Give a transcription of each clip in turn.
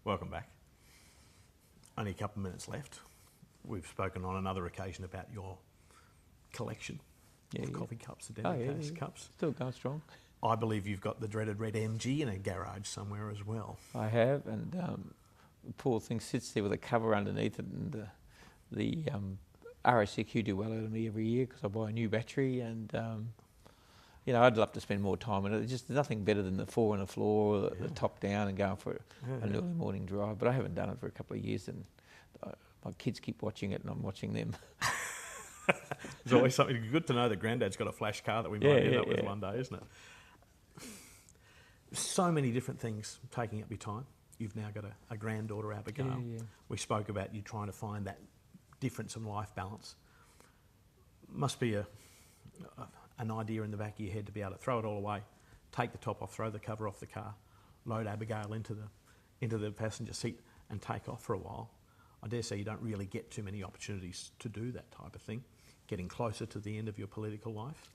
Welcome back. Only a couple of minutes left. We've spoken on another occasion about your collection of coffee cups, Identicast cups. Still going strong. I believe you've got the dreaded red MG in a garage somewhere as well. I have, and the poor thing sits there with a cover underneath it, and the RACQ do well out of me every year because I buy a new battery, and you know, I'd love to spend more time in it. There's just nothing better than the four on the floor, or the top down, and going for an early morning drive. But I haven't done it for a couple of years, and my kids keep watching it, and I'm watching them. There's always something good to know that Granddad's got a flash car that we might end up with one day, isn't it? So many different things taking up your time. You've now got a granddaughter, Abigail. We spoke about you trying to find that difference in life balance. Must be an idea in the back of your head to be able to throw it all away, take the top off, throw the cover off the car, load Abigail into the passenger seat and take off for a while. I dare say you don't really get too many opportunities to do that type of thing. Getting closer to the end of your political life,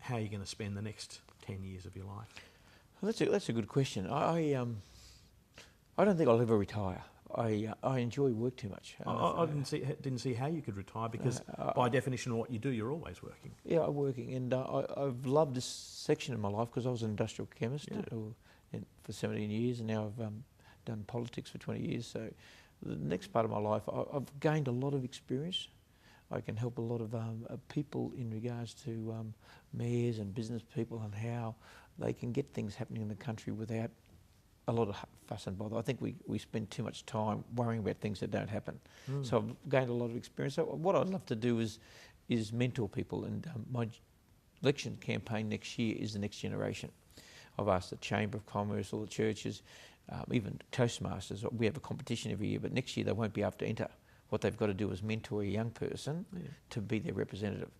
how are you going to spend the next 10 years of your life? Well, that's a good question. I don't think I'll ever retire. I enjoy work too much. I didn't see how you could retire because by definition of what you do, you're always working. Yeah, I'm working, and I've loved this section of my life because I was an industrial chemist for 17 years, and now I've done politics for 20 years. So the next part of my life, I've gained a lot of experience. I can help a lot of people in regards to mayors and business people and how they can get things happening in the country without a lot of fuss and bother. I think we spend too much time worrying about things that don't happen. So I've gained a lot of experience. So what I'd love to do is mentor people, and my election campaign next year is the next generation. I've asked the Chamber of Commerce, all the churches, even Toastmasters. We have a competition every year, but next year they won't be able to enter. What they've got to do is mentor a young person to be their representative.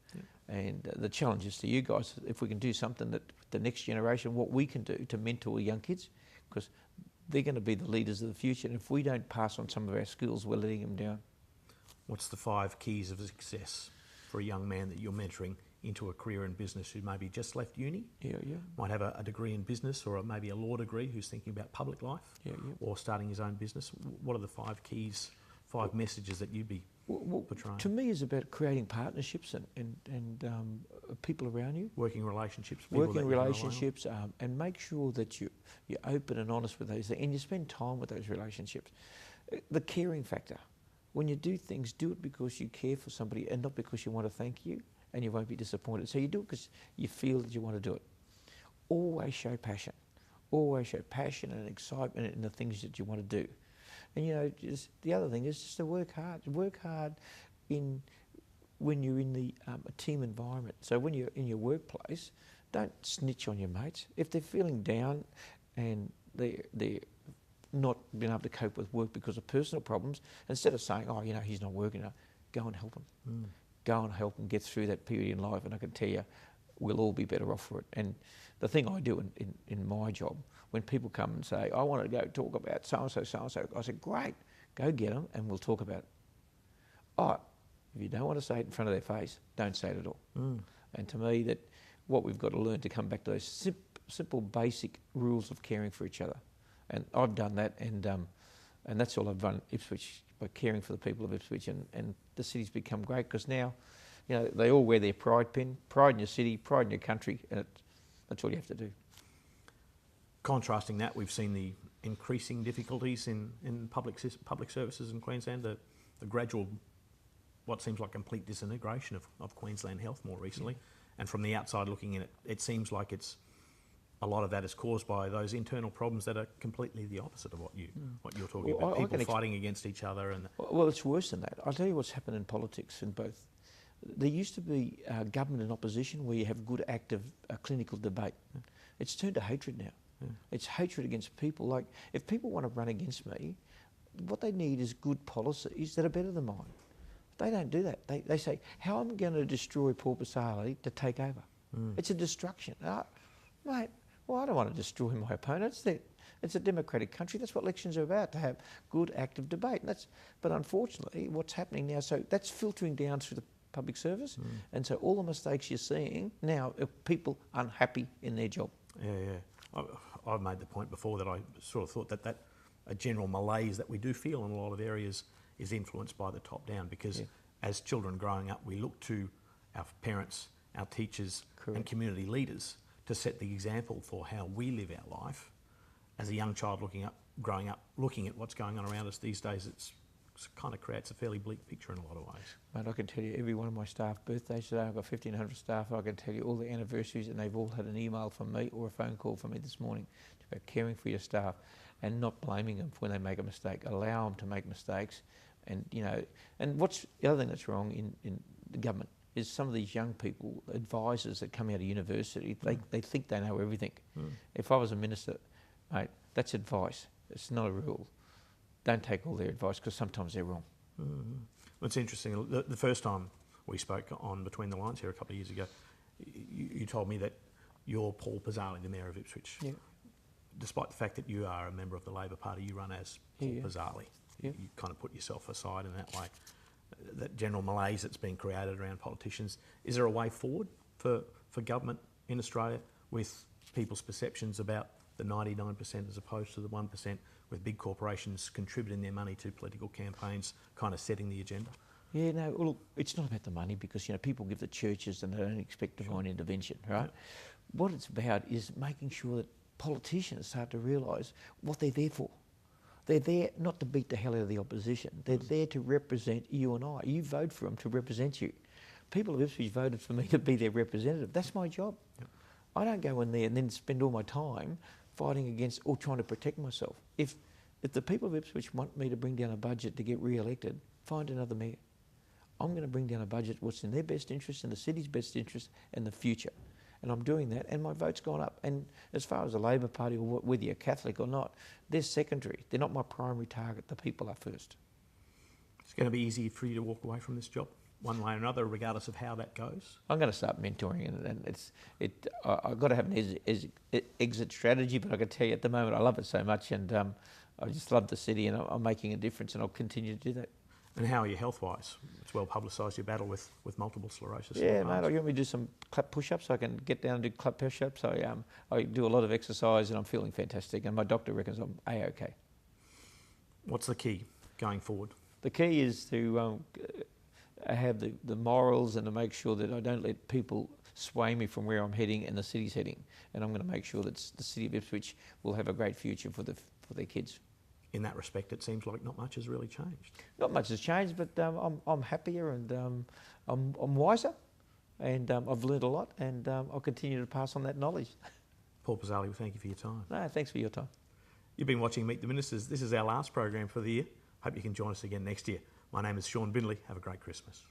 And the challenge is to you guys, if we can do something that the next generation, what we can do to mentor young kids, because they're going to be the leaders of the future. And if we don't pass on some of our skills, we're letting them down. What's the 5 keys of success for a young man that you're mentoring into a career in business who maybe just left uni? Might have a degree in business, or maybe a law degree, who's thinking about public life or starting his own business. What are the 5 keys, 5 messages that you'd be portraying? To me, it's about creating partnerships and people around you. Working relationships. And make sure that you're open and honest with those, and you spend time with those relationships. The caring factor. When you do things, do it because you care for somebody and not because you want to thank you, and you won't be disappointed. So you do it because you feel that you want to do it. Always show passion. Always show passion and excitement in the things that you want to do. And you know, just the other thing is just to work hard. Work hard when you're in the a team environment. So when you're in your workplace, don't snitch on your mates. If they're feeling down and they're not being able to cope with work because of personal problems, instead of saying, oh, you know, he's not working enough, go and help him. Go and help him get through that period in life, and I can tell you, we'll all be better off for it. And the thing I do in my job, when people come and say, I want to go talk about so-and-so, I say, great, go get them and we'll talk about it. Oh, if you don't want to say it in front of their face, don't say it at all. And to me, that what we've got to learn to come back to those simple, basic rules of caring for each other. And I've done that, and that's all I've done Ipswich, by caring for the people of Ipswich, and the city's become great because now, you know, they all wear their pride pin, pride in your city, pride in your country, and that's all you have to do. Contrasting that, we've seen the increasing difficulties in public services in Queensland, the gradual, what seems like complete disintegration of Queensland Health more recently. And from the outside looking in, it seems like a lot of that is caused by those internal problems that are completely the opposite of what you're talking about. People fighting against each other. Well, it's worse than that. I'll tell you what's happened in politics in both. There used to be government and opposition where you have good, active clinical debate. It's turned to hatred now. It's hatred against people. Like, if people want to run against me, what they need is good policies that are better than mine. They don't do that. They say, how am I going to destroy Paul Pisasale to take over? It's a destruction. Mate, well, I don't want to destroy my opponents. It's a democratic country. That's what elections are about, to have good, active debate. But unfortunately, what's happening now, so that's filtering down through the public service, and so all the mistakes you're seeing now are people unhappy in their job. I've made the point before that I sort of thought that a general malaise that we do feel in a lot of areas is influenced by the top down, because as children growing up, we look to our parents, our teachers and community leaders to set the example for how we live our life. As a young child growing up, looking at what's going on around us these days, it kind of creates a fairly bleak picture in a lot of ways. Mate, I can tell you every one of my staff birthdays today, I've got 1,500 staff, I can tell you all the anniversaries, and they've all had an email from me or a phone call from me this morning. It's about caring for your staff and not blaming them when they make a mistake. Allow them to make mistakes. And, you know, and what's the other thing that's wrong in the government is some of these young people, advisors that come out of university, they think they know everything. If I was a minister, mate, that's advice. It's not a rule. Don't take all their advice, because sometimes they're wrong. Well, it's interesting. The first time we spoke on Between the Lines here a couple of years ago, you told me that you're Paul Pisasale, the Mayor of Ipswich. Yeah. Despite the fact that you are a member of the Labor Party, you run as Paul Pisasale. Yeah. You kind of put yourself aside in that way. That general malaise that's been created around politicians, is there a way forward for government in Australia with people's perceptions about the 99% as opposed to the 1%, with big corporations contributing their money to political campaigns, kind of setting the agenda? Yeah, no, well, look, it's not about the money, because, you know, people give the churches and they don't expect divine intervention, right? Yeah. What it's about is making sure that politicians start to realise what they're there for. They're there not to beat the hell out of the opposition. They're there to represent you and I. You vote for them to represent you. People of Ipswich voted for me to be their representative. That's my job. Yep. I don't go in there and then spend all my time fighting against or trying to protect myself. If the people of Ipswich want me to bring down a budget to get re-elected, find another mayor. I'm going to bring down a budget what's in their best interest, in the city's best interest, and the future. And I'm doing that, and my vote's gone up. And as far as the Labor Party, or whether you're Catholic or not, they're secondary. They're not my primary target. The people are first. It's going to be easy for you to walk away from this job, one way or another, regardless of how that goes? I'm going to start mentoring, and I've got to have an exit strategy, but I can tell you at the moment I love it so much, and I just love the city, and I'm making a difference, and I'll continue to do that. And how are you health-wise? It's well publicised, your battle with multiple sclerosis. Yeah, mate, you want me to do some clap push-ups? So I can get down and do clap push-ups. I do a lot of exercise, and I'm feeling fantastic, and my doctor reckons I'm A-OK. What's the key going forward? The key is to have the morals, and to make sure that I don't let people sway me from where I'm heading and the city's heading. And I'm going to make sure that the city of Ipswich will have a great future for their kids. In that respect, it seems like not much has really changed. Not much has changed, but I'm happier, and I'm wiser, and I've learned a lot, and I'll continue to pass on that knowledge. Paul Pisasale, thank you for your time. No, thanks for your time. You've been watching Meet the Ministers. This is our last program for the year. Hope you can join us again next year. My name is Shaun Bindley. Have a great Christmas.